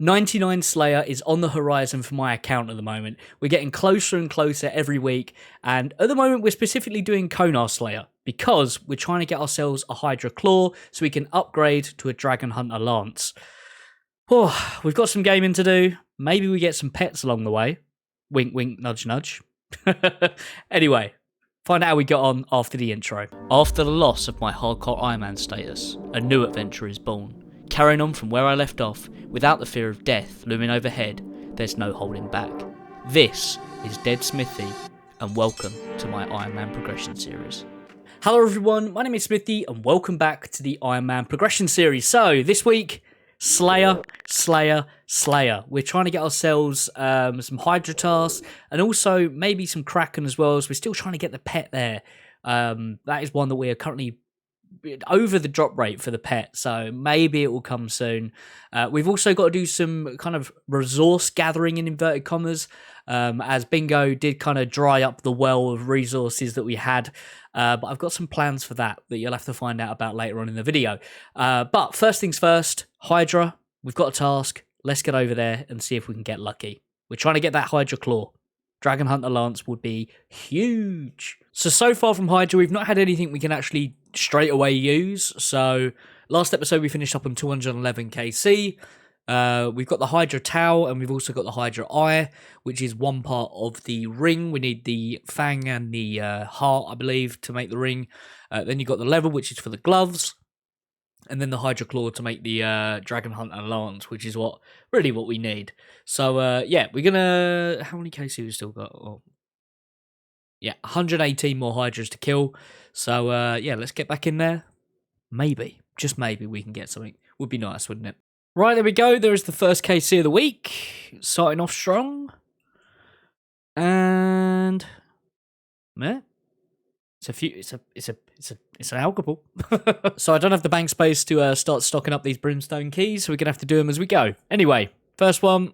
99 Slayer is on the horizon for my account at the moment. We're getting closer and closer every week, and at the moment we're specifically doing Konar Slayer because we're trying to get ourselves a Hydra Claw so we can upgrade to a Dragon Hunter Lance. Oh, we've got some gaming to do. Maybe we get some pets along the way. Wink, wink, nudge, nudge. Anyway, find out how we got on after the intro. After the loss of my hardcore Ironman status, a new adventure is born. Carrying on from where I left off, without the fear of death looming overhead, there's no holding back. This is Ded Smithy, and welcome to my Ironman Progression series. Hello everyone, my name is Smithy, and welcome back to the Ironman Progression series. So, this week, Slayer. We're trying to get ourselves some Hydra tasks, and also maybe some Kraken as well, as we're still trying to get the pet there. That is one that we are currently over the drop rate for the pet, so maybe it will come soon. We've also got to do some kind of resource gathering in inverted commas, as Bingo did kind of dry up the well of resources that we had, but I've got some plans for that you'll have to find out about later on in the video. But first things first, Hydra, we've got a task. Let's get over there and see if we can get lucky. We're trying to get that Hydra Claw. Dragon Hunter Lance would be huge. So far from Hydra, we've not had anything we can actually straight away use. So last episode we finished up on 211 KC. We've got the Hydra Tau, and we've also got the Hydra Eye, which is one part of the ring. We need the Fang and the Heart, I believe, to make the ring. Then you've got the Level, which is for the gloves. And then the Hydra Claw to make the Dragon Hunter Lance, which is really what we need. So, yeah, we're going to... How many KC we still got? Oh. Yeah, 118 more Hydras to kill. So, yeah, let's get back in there. Maybe, just maybe, we can get something. Would be nice, wouldn't it? Right, there we go. There is the first KC of the week. Starting off strong. And... yeah. It's an alcohol. So I don't have the bank space to start stocking up these brimstone keys, so we're gonna have to do them as we go. Anyway, first one,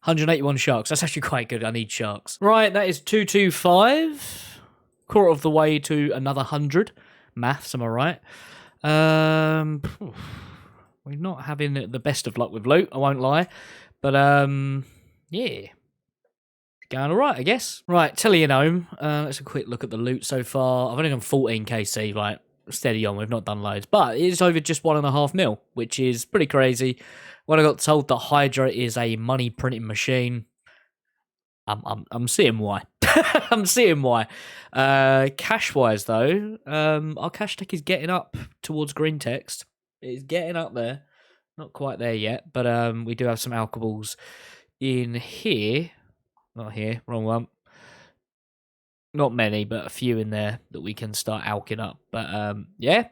181 sharks. That's actually quite good. I need sharks. Right, that is 225. Quarter of the way to another 100. Maths, am I right? We're not having the best of luck with loot, I won't lie. But yeah. Going all right, I guess. Right, Teleonome. Let's have a quick look at the loot so far. I've only done 14 KC, like, steady on. We've not done loads. But it's over just 1.5 mil, which is pretty crazy. When I got told that Hydra is a money printing machine, I'm seeing why. I'm seeing why. Cash-wise, though, our cash tech is getting up towards green text. It's getting up there. Not quite there yet, but we do have some alcohols in here. Not here, wrong one. Not many, but a few in there that we can start alking up. But, yeah.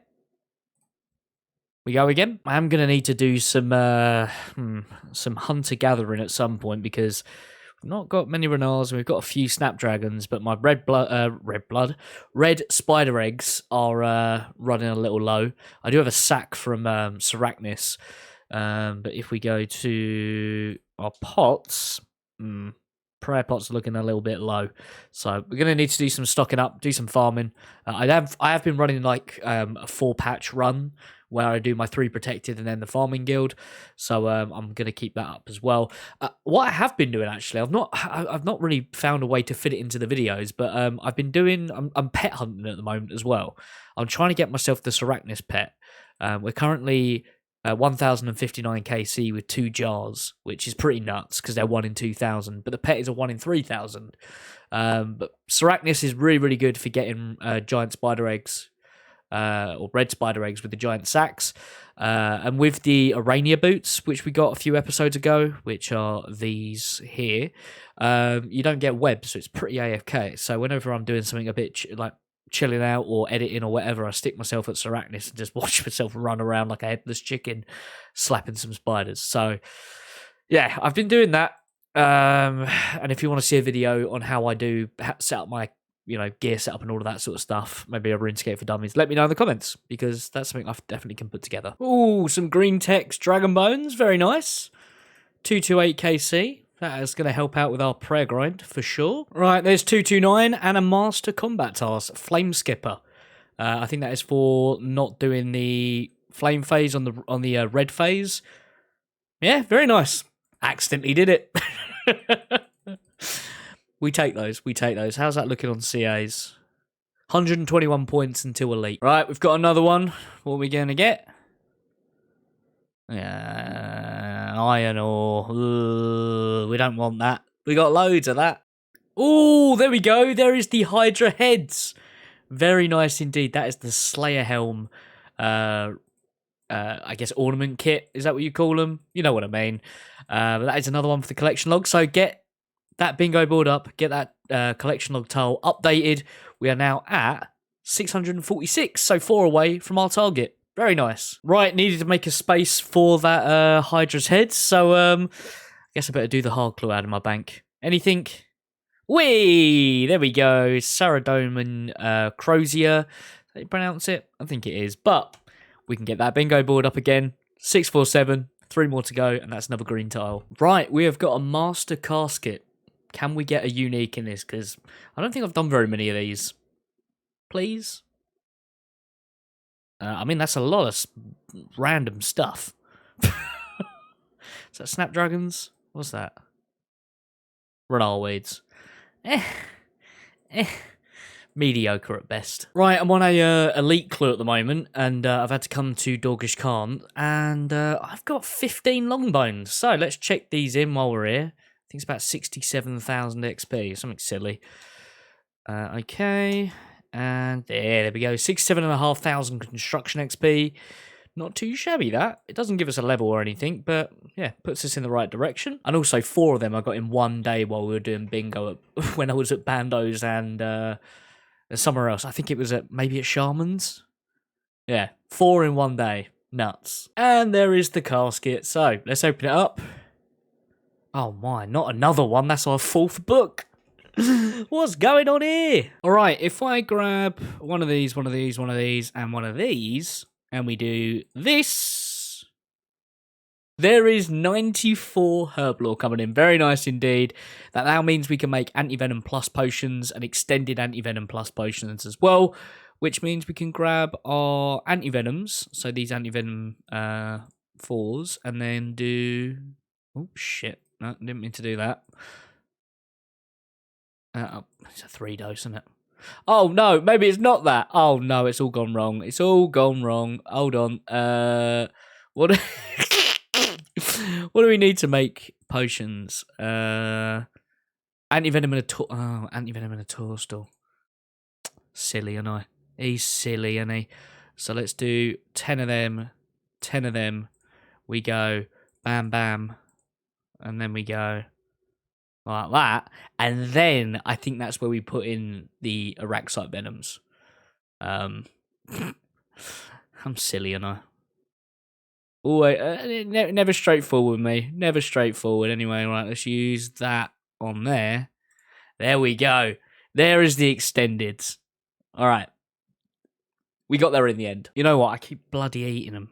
We go again. I am going to need to do some hunter-gathering at some point because we've not got many Renars and we've got a few Snapdragons, but my red spider eggs are running a little low. I do have a sack from Sarachnis, but if we go to our pots... prayer pots are looking a little bit low, so we're gonna need to do some stocking up, do some farming. I have been running like a 4-patch run where I do my 3 protected and then the farming guild, so I'm gonna keep that up as well. What I have been doing actually, I've not really found a way to fit it into the videos, but I've been doing I'm pet hunting at the moment as well. I'm trying to get myself the Sarachnis pet. We're currently 1059 KC with 2 jars, which is pretty nuts because they're 1 in 2,000, but the pet is a 1 in 3,000. But Saraknis is really, really good for getting giant spider eggs, or red spider eggs with the giant sacks. And with the Arania boots, which we got a few episodes ago, which are these here, you don't get webs, so it's pretty AFK. So whenever I'm doing something a bit like chilling out or editing or whatever, I stick myself at Sarachnis and just watch myself run around like a headless chicken slapping some spiders. So yeah, I've been doing that, and if you want to see a video on how I do set up my gear setup and all of that sort of stuff, maybe a Runescape for dummies, let me know in the comments because that's something I definitely can put together. Ooh, some green text dragon bones, very nice. 228 KC. That is going to help out with our prayer grind, for sure. Right, there's 229 and a master combat task, Flame Skipper. I think that is for not doing the flame phase on the red phase. Yeah, very nice. Accidentally did it. We take those. We take those. How's that looking on CAs? 121 points until elite. Right, we've got another one. What are we going to get? Yeah, iron ore. We don't want that. We got loads of that. Oh, there we go. There is the Hydra heads. Very nice indeed. That is the Slayer helm. I guess ornament kit. Is that what you call them? You know what I mean. But that is another one for the collection log. So get that bingo board up. Get that collection log tile updated. We are now at 646. So 4 away from our target. Very nice. Right, needed to make a space for that Hydra's head. So I guess I better do the hard claw out of my bank. Anything? Whee! There we go. Saradoman Crozier. How do you pronounce it? I think it is. But we can get that bingo board up again. 647. 3 more to go. And that's another green tile. Right, we have got a master casket. Can we get a unique in this? Because I don't think I've done very many of these. Please? I mean, that's a lot of random stuff. Is that Snapdragons? What's that? Renal weeds. Mediocre at best. Right, I'm on a elite clue at the moment, and I've had to come to Dorgish Khan, and I've got 15 long bones. So let's check these in while we're here. I think it's about 67,000 XP, something silly. Okay, and there we go. 67,500 construction XP. Not too shabby, that. It doesn't give us a level or anything, but yeah, puts us in the right direction. And also 4 of them I got in one day while we were doing bingo when I was at Bandos and somewhere else. I think it was maybe at Shaman's. Yeah, 4 in one day. Nuts. And there is the casket. So let's open it up. Oh my, not another one. That's our 4th book. What's going on here? All right, if I grab one of these, one of these, one of these, and one of these, and we do this, there is 94 Herblore coming in. Very nice indeed. That now means we can make anti-venom plus potions and extended anti-venom plus potions as well, which means we can grab our anti-venoms, so these anti-venom 4s, and then do... Oh, shit. No, didn't mean to do that. It's a 3 dose, isn't it? Oh, no, maybe it's not that. Oh, no, it's all gone wrong. It's all gone wrong. Hold on. What what do we need to make potions? Anti-venom and a anti-venom and a Torstal. Silly, and I. He's silly, and he. So let's do 10 of them. 10 of them. We go bam, bam. And then we go like that. And then I think that's where we put in the Araxite Venoms. I'm silly, and I. Always, never straightforward with me. Never straightforward. Anyway, right, let's use that on there. There we go. There is the extendeds. All right. We got there in the end. You know what? I keep bloody eating them.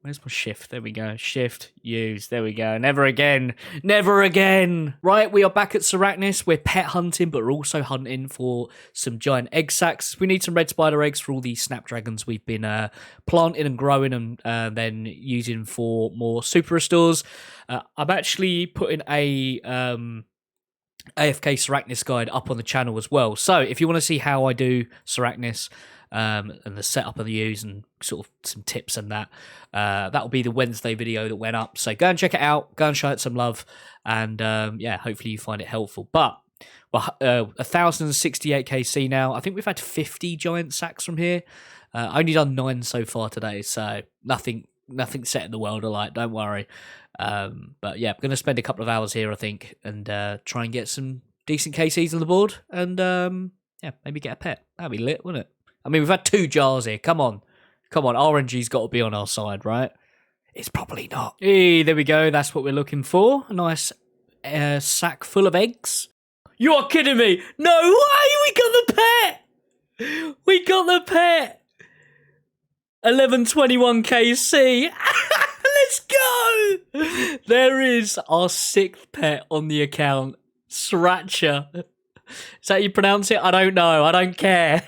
Where's my shift? There we go. Shift, use. There we go. Never again. Never again. Right, we are back at Sarachnis. We're pet hunting, but we're also hunting for some giant egg sacs. We need some red spider eggs for all these snapdragons we've been planting and growing and then using for more super restores. I'm actually putting a AFK Sarachnis guide up on the channel as well. So if you want to see how I do Sarachnis, and the setup of the use and sort of some tips and that. That'll be the Wednesday video that went up. So go and check it out. Go and show it some love. And yeah, hopefully you find it helpful. But well, 1,068 KC now. I think we've had 50 giant sacks from here. Only done 9 so far today. So nothing set in the world alight. Don't worry. But yeah, I'm going to spend a couple of hours here, I think, and try and get some decent KCs on the board. And yeah, maybe get a pet. That'd be lit, wouldn't it? I mean, we've had 2 jars here. Come on. Come on. RNG's got to be on our side, right? It's probably not. Hey, there we go. That's what we're looking for. A nice sack full of eggs. You are kidding me. No way. We got the pet. We got the pet. 1121 KC. Let's go. There is our 6th pet on the account. Sriracha. Is that how you pronounce it? I don't know. I don't care.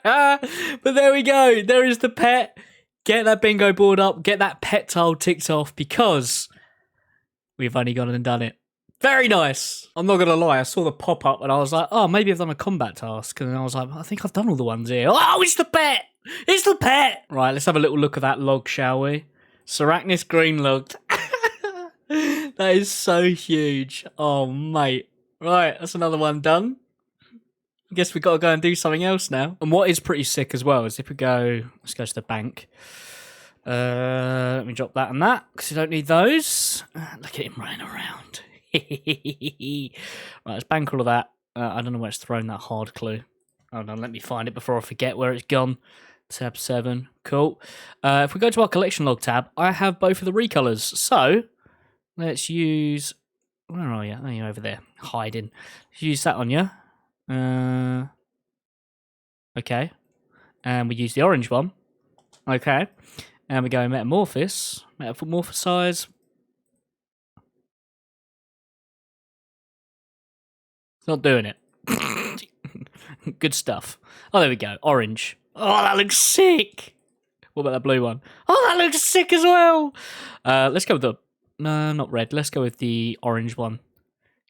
But there we go. There is the pet. Get that bingo board up. Get that pet tile ticked off because we've only gone and done it. Very nice. I'm not going to lie. I saw the pop-up and I was like, oh, maybe I've done a combat task. And I was like, I think I've done all the ones here. Oh, it's the pet. It's the pet. Right, let's have a little look at that log, shall we? Sarachnis green log. That is so huge. Oh, mate. Right, that's another one done. I guess we've got to go and do something else now. And what is pretty sick as well is if we go... Let's go to the bank. Let me drop that and that, because we don't need those. Look at him running around. Right, let's bank all of that. I don't know where it's thrown that hard clue. Hold on, let me find it before I forget where it's gone. Tab 7, cool. If we go to our collection log tab, I have both of the recolors. So, let's use... Where are you? Oh, you're over there, hiding. Let's use that on you. Okay. And we use the orange one. Okay. And we go metamorphose. Metamorphosize. It's not doing it. Good stuff. Oh, there we go. Orange. Oh, that looks sick. What about that blue one? Oh, that looks sick as well. Let's go with the... No, not red. Let's go with the orange one.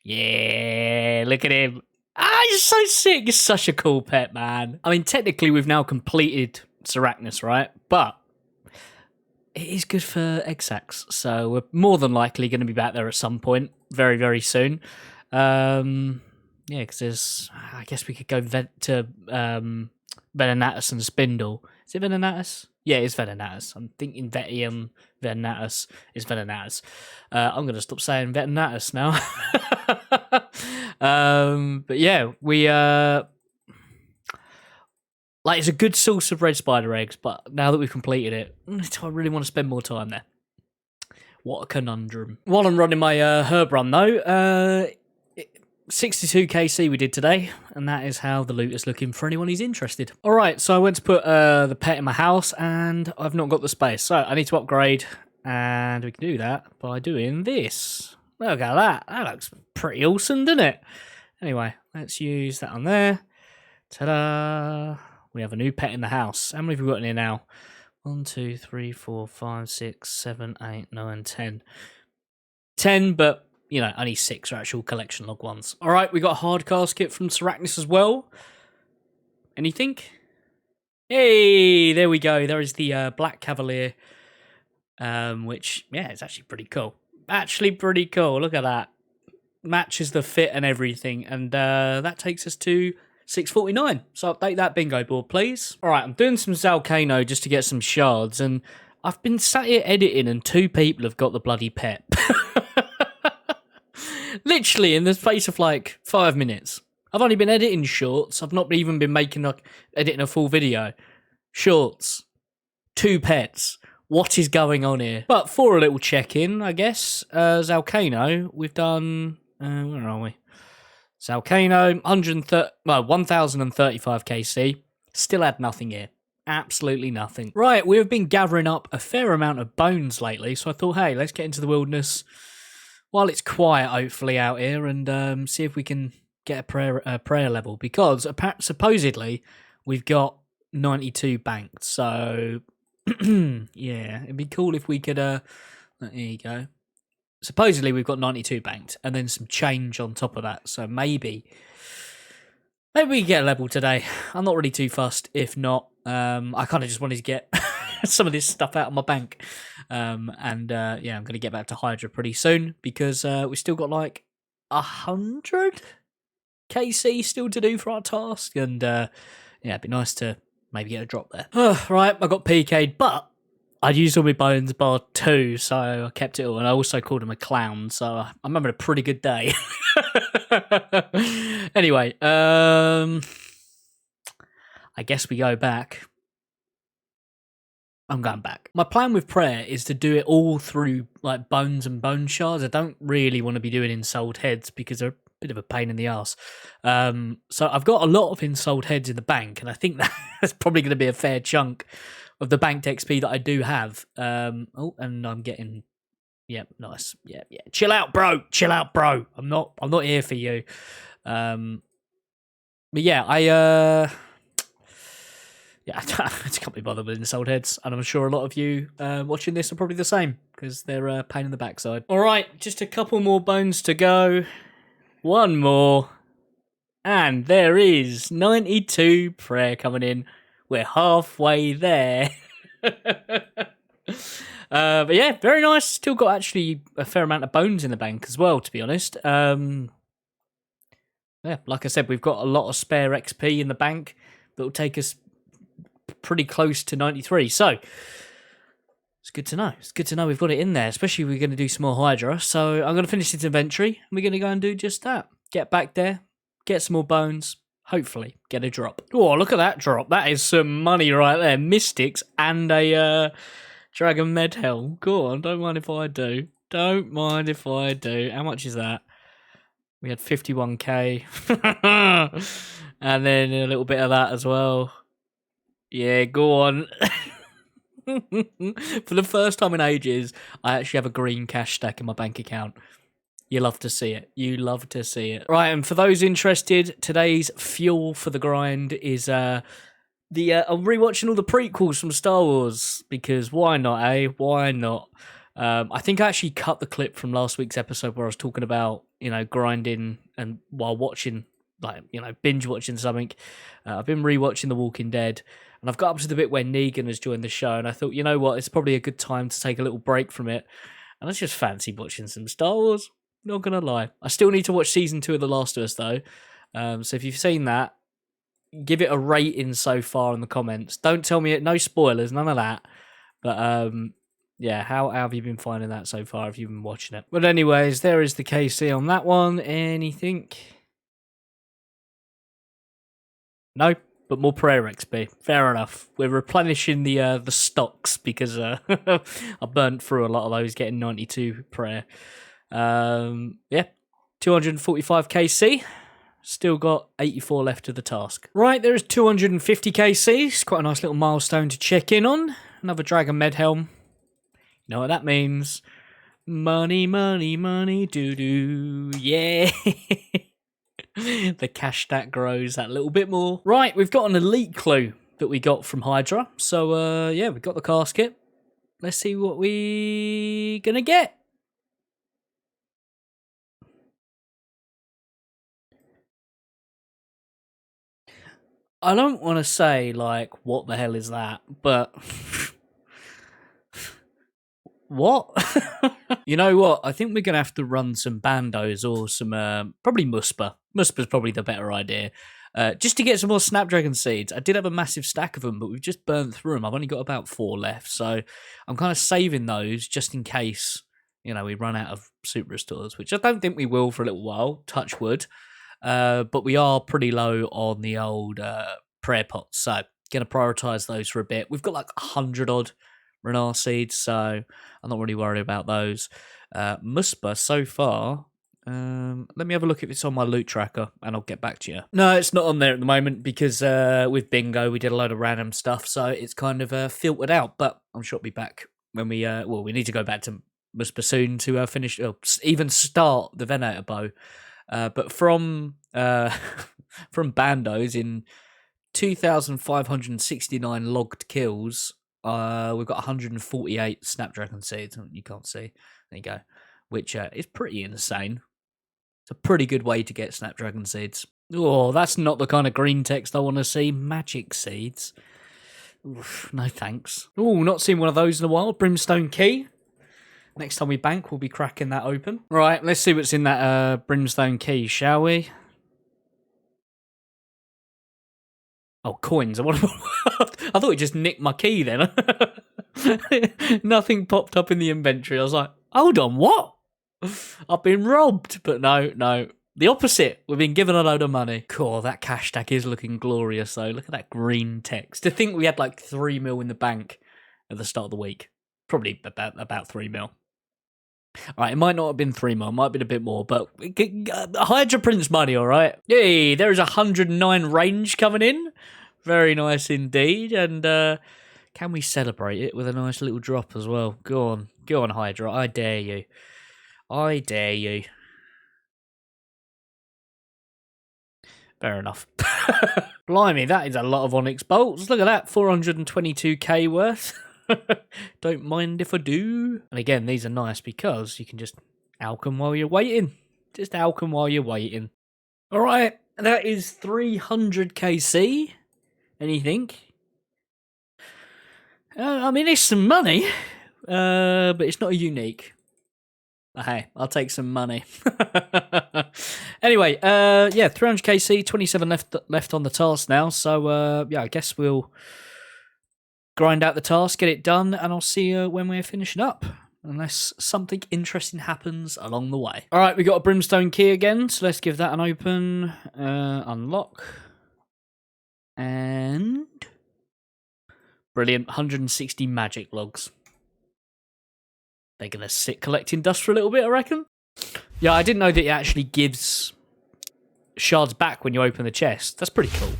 Yeah, look at him. Ah, he's so sick. He's such a cool pet, man. I mean, technically, we've now completed Sarachnis, right? But it is good for egg sacs. So we're more than likely going to be back there at some point. Very, very soon. Yeah, because there's... I guess we could go to Venenatus and Spindle. Is it Venenatus? Yeah, it's Venenatus. I'm thinking Vetium Venenatus is Venenatus. I'm going to stop saying Venenatus now. But yeah, we... like, it's a good source of red spider eggs, but now that we've completed it, I really want to spend more time there. What a conundrum. While I'm running my herb run, though... 62 KC we did today, and that is how the loot is looking for anyone who's interested. Alright, so I went to put the pet in my house, and I've not got the space, so I need to upgrade, and we can do that by doing this. Look at that. That looks pretty awesome, doesn't it? Anyway, let's use that on there. Ta-da! We have a new pet in the house. How many have we got in here now? 1, 2, 3, 4, 5, 6, 7, 8, 9, 10. 10, but... you know, only 6 are actual collection log ones. All right, we got a hard casket from Sarachnis as well. Anything? Hey, there we go. There is the Black Cavalier, which, yeah, it's actually pretty cool. Actually pretty cool. Look at that. Matches the fit and everything. And that takes us to 649. So update that bingo board, please. All right, I'm doing some Zalcano just to get some shards. And I've been sat here editing and 2 people have got the bloody pet. Literally in the space of like 5 minutes. I've only been editing shorts. I've not even been editing a full video. Shorts. 2 pets. What is going on here? But for a little check-in, I guess, Zalcano, we've done... where are we? Zalcano, 1035 KC. Still had nothing here. Absolutely nothing. Right, we have been gathering up a fair amount of bones lately, so I thought, hey, let's get into the wilderness while it's quiet, hopefully, out here, and see if we can get a prayer level, because supposedly we've got 92 banked, so yeah, it'd be cool if we could, there you go. Supposedly we've got 92 banked, and then some change on top of that, so maybe we can get a level today. I'm not really too fussed, if not. I kind of just wanted to get some of this stuff out of my bank. Yeah, I'm going to get back to Hydra pretty soon, because we still got like 100 KC still to do for our task, and yeah, it'd be nice to maybe get a drop there. Right, I got PK'd, but I'd used all my bones bar 2, so I kept it all, and I also called him a clown, so I'm having a pretty good day. Anyway, I guess we go back. I'm going back. My plan with prayer is to do it all through like bones and bone shards. I don't really want to be doing ensouled heads because they're a bit of a pain in the ass. So I've got a lot of ensouled heads in the bank, and I think that's probably going to be a fair chunk of the banked XP that I do have. Oh, and I'm getting... Yep, nice. Yeah. Chill out, bro. I'm not here for you. But yeah, Yeah, I just can't be bothered with insult heads, and I'm sure a lot of you watching this are probably the same, because they're a pain in the backside. Alright, just a couple more bones to go. One more. And there is 92 prayer coming in. We're halfway there. But yeah, very nice. Still got actually a fair amount of bones in the bank as well, to be honest. Yeah, like I said, we've got a lot of spare XP in the bank that will take us pretty close to 93. So it's good to know. It's good to know we've got it in there, especially if we're going to do some more Hydra. So I'm going to finish this inventory, and we're going to go and do just that. Get back there, get some more bones, hopefully get a drop. Oh, look at that drop. That is some money right there. Mystics and a Dragon Med Helm. Go on, don't mind if I do. Don't mind if I do. How much is that? We had 51k. And then a little bit of that as well. Yeah, go on. For the first time in ages, I actually have a green cash stack in my bank account. You love to see it. You love to see it. Right, and for those interested, today's fuel for the grind is I'm rewatching all the prequels from Star Wars, because why not, eh? Why not? I think I actually cut the clip from last week's episode where I was talking about, grinding and while watching, binge watching something. I've been rewatching The Walking Dead, and I've got up to the bit where Negan has joined the show, and I thought, you know what, it's probably a good time to take a little break from it. And I just fancy watching some Star Wars. Not gonna lie. I still need to watch season 2 of The Last of Us though. So if you've seen that, give it a rating so far in the comments. Don't tell me no spoilers, none of that. But yeah, how have you been finding that so far? Have you been watching it? But anyways, there is the KC on that one. Anything? No, but more prayer XP. Fair enough. We're replenishing the stocks because I burnt through a lot of those getting 92 prayer. Yeah, 245 KC. Still got 84 left of the task. Right, there is 250 KC. It's quite a nice little milestone to check in on. Another Dragon Med Helm. You know what that means? Money, money, money, doo-doo. Yeah. The cash stack grows that little bit more. Right, we've got an elite clue that we got from Hydra. So, yeah, we've got the casket. Let's see what we're going to get. I don't want to say, what the hell is that, but... What? You know what? I think we're going to have to run some bandos or some, probably Muspa. Muspa's probably the better idea. Just to get some more Snapdragon seeds. I did have a massive stack of them, but we've just burnt through them. I've only got about 4 left, so I'm kind of saving those just in case, we run out of super restores, which I don't think we will for a little while, touch wood. But we are pretty low on the old prayer pots, so going to prioritise those for a bit. We've got 100 odd Renar seeds, so I'm not really worried about those. Muspa so far, let me have a look if it's on my loot tracker, and I'll get back to you. No, it's not on there at the moment because with Bingo we did a load of random stuff, so it's kind of filtered out. But I'm sure it'll be back when we we need to go back to Muspa soon to finish or even start the Venator bow. But from bandos in 2,569 logged kills. We've got 148 Snapdragon seeds. You can't see. There you go. Which is pretty insane. It's a pretty good way to get Snapdragon seeds. Oh, that's not the kind of green text I want to see. Magic seeds. Oof, no thanks. Oh, not seen one of those in a while. Brimstone key. Next time we bank, we'll be cracking that open. Right, let's see what's in that Brimstone key, shall we? Oh, coins. I thought it just nicked my key then. Nothing popped up in the inventory. I was like, hold on, what? I've been robbed. But no. The opposite. We've been given a load of money. Cool, that cash stack is looking glorious, though. Look at that green text. To think we had 3 mil in the bank at the start of the week. Probably about 3 mil. All right, it might not have been 3 mil, it might have been a bit more, but Hydra prints money, all right? Yay, there is 109 range coming in. Very nice indeed, and can we celebrate it with a nice little drop as well? Go on, Hydra, I dare you. I dare you. Fair enough. Blimey, that is a lot of Onyx bolts. Look at that, 422k worth. Don't mind if I do. And again, these are nice because you can just alchem while you're waiting. Just alchem while you're waiting. All right, that is 300kc. Anything? I mean, it's some money, but it's not a unique. Hey, I'll take some money. Anyway, yeah, 300kc, 27 left on the task now. So, yeah, I guess we'll grind out the task, get it done, and I'll see you when we're finishing up. Unless something interesting happens along the way. All right, we got a brimstone key again, so let's give that an open. Unlock. And... brilliant, 160 magic logs. They're going to sit collecting dust for a little bit, I reckon. Yeah, I didn't know that it actually gives shards back when you open the chest. That's pretty cool.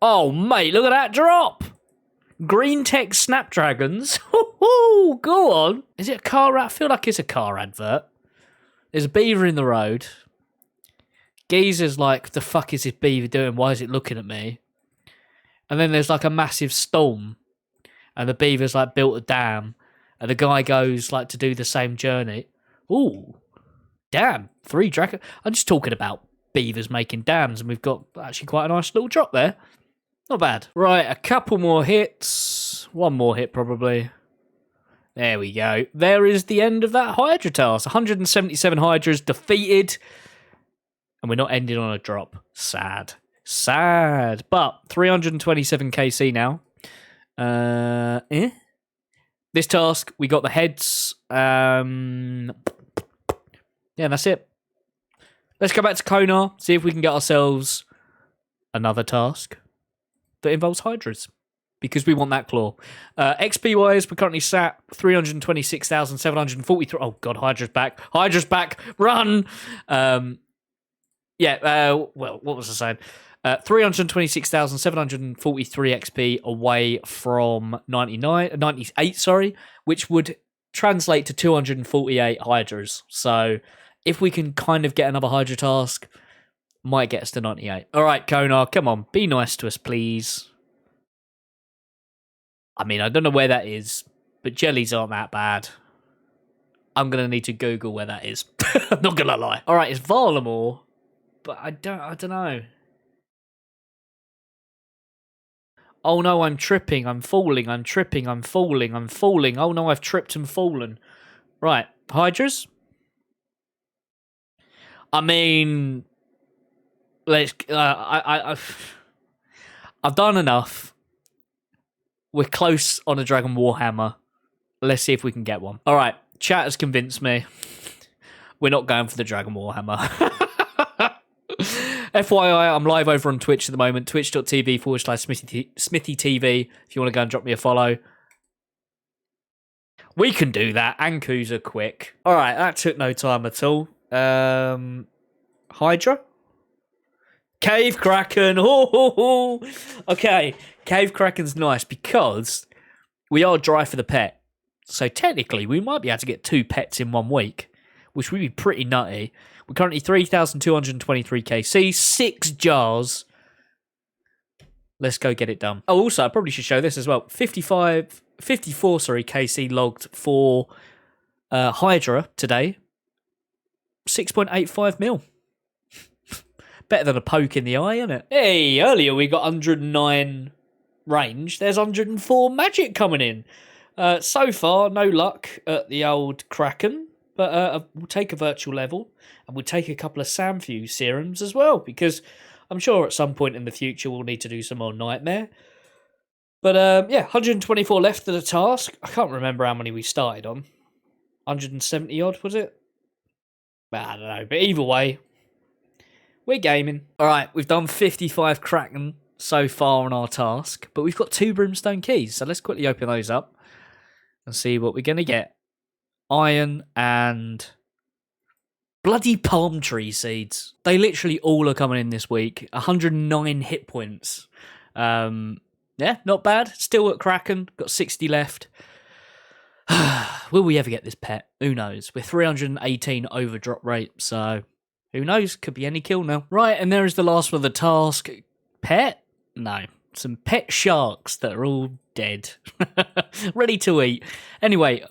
Oh, mate, look at that drop. Green Tech Snapdragons. Go on. Is it a car ad? I feel like it's a car advert. There's a beaver in the road. Geezer's like, the fuck is this beaver doing? Why is it looking at me? And then there's like a massive storm. And the beaver's like built a dam. And the guy goes like to do the same journey. Ooh, damn, 3 dragon. I'm just talking about beavers making dams, and we've got actually quite a nice little drop there. Not bad. Right, a couple more hits. One more hit probably. There we go. There is the end of that Hydra task. 177 Hydras defeated. And we're not ending on a drop. Sad. Sad. But 327 KC now. This task, we got the heads. Yeah, that's it. Let's go back to Konar, see if we can get ourselves another task that involves Hydras, because we want that claw. XP-wise, we're currently sat 326,743. Oh, God, Hydra's back. Hydra's back. Run! Well, what was I saying? 326,743 XP away from 98, which would translate to 248 Hydras. So if we can kind of get another Hydra task, might get us to 98. All right, Konar, come on, be nice to us, please. I mean, I don't know where that is, but jellies aren't that bad. I'm going to need to Google where that is. I'm not going to lie. All right, it's Varlamore, but I don't know. Oh no, I'm tripping, I'm falling, I'm tripping, I'm falling, I'm falling. Oh no, I've tripped and fallen. Right, Hydras? I mean, let's. I've done enough. We're close on a Dragon Warhammer. Let's see if we can get one. All right, chat has convinced me. We're not going for the Dragon Warhammer. FYI, I'm live over on Twitch at the moment, twitch.tv/SmithyTV, if you want to go and drop me a follow. We can do that. Ankus are quick. All right, that took no time at all. Hydra? Cave Kraken. Okay, Cave Kraken's nice because we are dry for the pet. So technically, we might be able to get 2 pets in 1 week, which would be pretty nutty. We're currently 3,223 KC, 6 jars. Let's go get it done. Oh, also, I probably should show this as well. 54 KC logged for Hydra today. 6.85 mil. Better than a poke in the eye, isn't it? Hey, earlier we got 109 range. There's 104 magic coming in. So far, no luck at the old Kraken. But we'll take a virtual level, and we'll take a couple of Samfew serums as well, because I'm sure at some point in the future we'll need to do some more Nightmare. But yeah, 124 left of the task. I can't remember how many we started on. 170 odd, was it? I don't know, but either way, we're gaming. All right, we've done 55 Kraken so far on our task, but we've got 2 Brimstone keys, so let's quickly open those up and see what we're going to get. Iron and bloody palm tree seeds. They literally all are coming in this week. 109 hit points. Yeah, not bad. Still at Kraken. Got 60 left. Will we ever get this pet? Who knows? We're 318 over drop rate, so Who knows? Could be any kill now. Right, and there is the last one of the task. Pet? No. Some pet sharks that are all dead. Ready to eat. Anyway,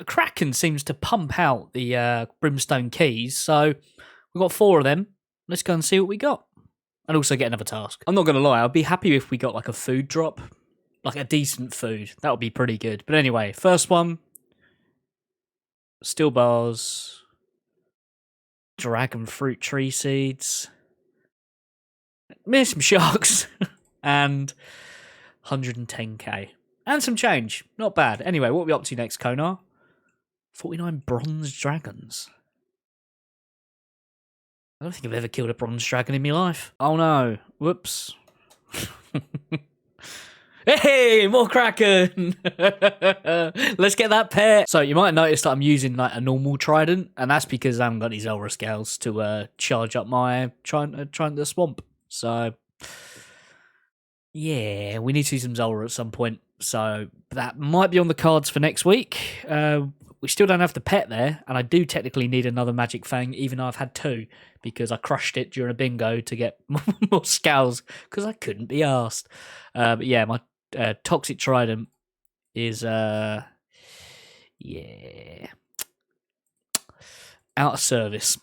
Kraken seems to pump out the brimstone keys, so we've got 4 of them. Let's go and see what we got. And also get another task. I'm not going to lie, I'd be happy if we got like a food drop. Like a decent food. That would be pretty good. But anyway, first one. Steel bars. Dragon fruit tree seeds. Maybe some sharks. And 110k. And some change. Not bad. Anyway, what are we up to next, Konar? 49 bronze dragons. I don't think I've ever killed a bronze dragon in my life. Oh no. Whoops. Hey, more Kraken! Let's get that pet. So you might notice that I'm using like a normal trident, and that's because I haven't got these Elra scales to charge up my trying to swamp. So yeah, we need to use some Zelda at some point. So that might be on the cards for next week. We still don't have the pet there, and I do technically need another magic fang, even though I've had 2, because I crushed it during a bingo to get more scales, because I couldn't be arsed. But yeah, my toxic trident is, yeah, out of service.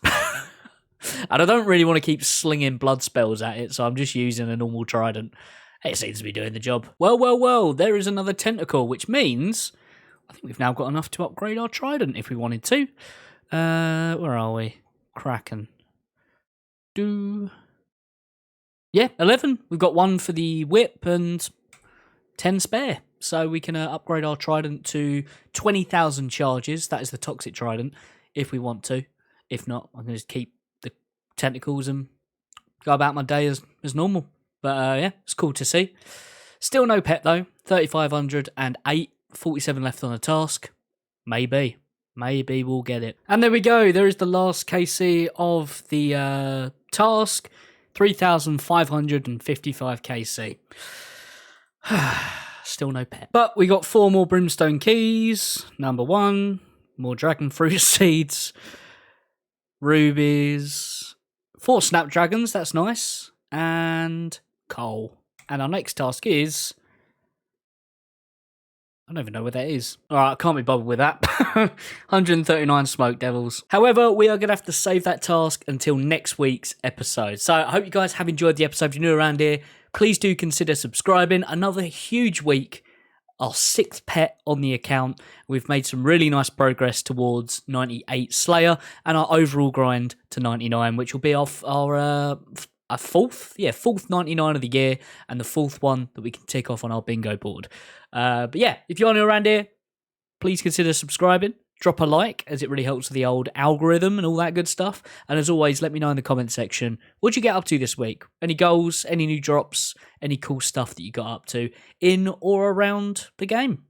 And I don't really want to keep slinging blood spells at it, so I'm just using a normal trident. It seems to be doing the job. Well, there is another tentacle, which means I think we've now got enough to upgrade our trident if we wanted to. Where are we? Kraken. Yeah, 11. We've got 1 for the whip and 10 spare. So we can upgrade our trident to 20,000 charges. That is the toxic trident, if we want to. If not, I can just keep the tentacles and go about my day as normal. But yeah, it's cool to see. Still no pet though. 3,508. 47 left on the task. Maybe we'll get it. And there we go. There is the last KC of the task. 3,555 KC. Still no pet. But we got 4 more brimstone keys. Number 1. More dragon fruit seeds. Rubies. 4 snapdragons. That's nice. And coal. And our next task is... I don't even know where that is. Alright, I can't be bothered with that. 139 smoke devils. However, we are going to have to save that task until next week's episode. So I hope you guys have enjoyed the episode. If you're new around here, please do consider subscribing. Another huge week. Our 6th pet on the account. We've made some really nice progress towards 98 Slayer and our overall grind to 99, which will be off our fourth 99 of the year, and the 4th one that we can tick off on our bingo board. But yeah, if you're new around here, please consider subscribing. Drop a like, as it really helps with the old algorithm and all that good stuff. And as always, let me know in the comment section, what'd you get up to this week? Any goals, any new drops, any cool stuff that you got up to in or around the game?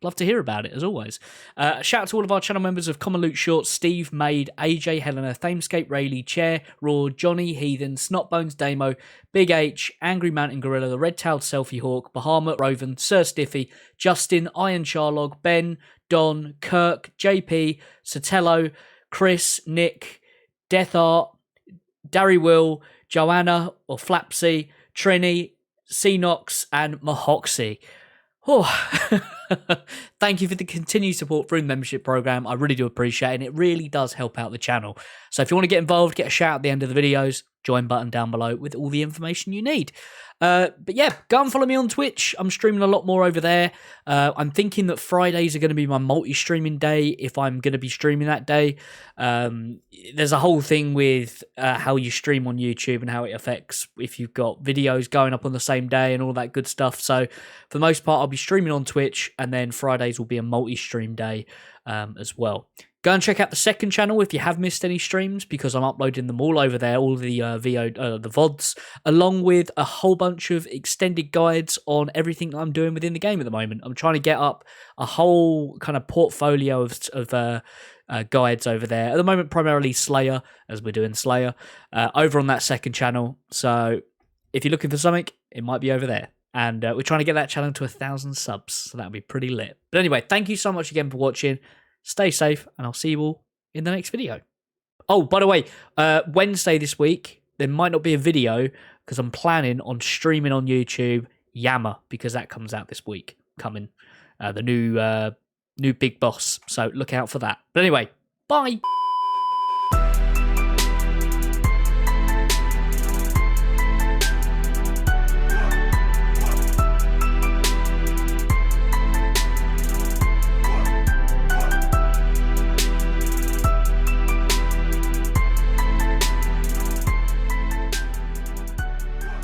Love to hear about it, as always. Shout out to all of our channel members of Common Loot Shorts: Steve, Maid, AJ, Helena, Thamescape, Rayleigh, Chair, Raw, Johnny, Heathen, Snotbones, Damo, Big H, Angry Mountain Gorilla, The Red-Tailed Selfie Hawk, Bahamut, Roven, Sir Stiffy, Justin, Iron Charlog, Ben, Don, Kirk, JP, Sotelo, Chris, Nick, Death Art, Darry Will, Joanna or Flapsy, Trini, Cnox, and Mahoxie. Oh, thank you for the continued support through the membership program. I really do appreciate it, and it really does help out the channel. So if you want to get involved, get a shout at the end of the videos, join button down below with all the information you need. But yeah, go and follow me on Twitch. I'm streaming a lot more over there. I'm thinking that Fridays are going to be my multi-streaming day if I'm going to be streaming that day. There's a whole thing with how you stream on YouTube and how it affects if you've got videos going up on the same day and all that good stuff. So for the most part, I'll be streaming on Twitch, and then Fridays will be a multi-stream day as well. Go and check out the second channel if you have missed any streams, because I'm uploading them all over there, all the the VODs, along with a whole bunch of extended guides on everything that I'm doing within the game at the moment. I'm trying to get up a whole kind of portfolio of guides over there. At the moment, primarily Slayer, as we're doing Slayer, over on that second channel. So if you're looking for something, it might be over there. And we're trying to get that channel to 1,000 subs, so that'll be pretty lit. But anyway, thank you so much again for watching. Stay safe, and I'll see you all in the next video. Oh, by the way, Wednesday this week, there might not be a video because I'm planning on streaming on YouTube Yammer because that comes out this week. Coming, the new big boss. So look out for that. But anyway, bye.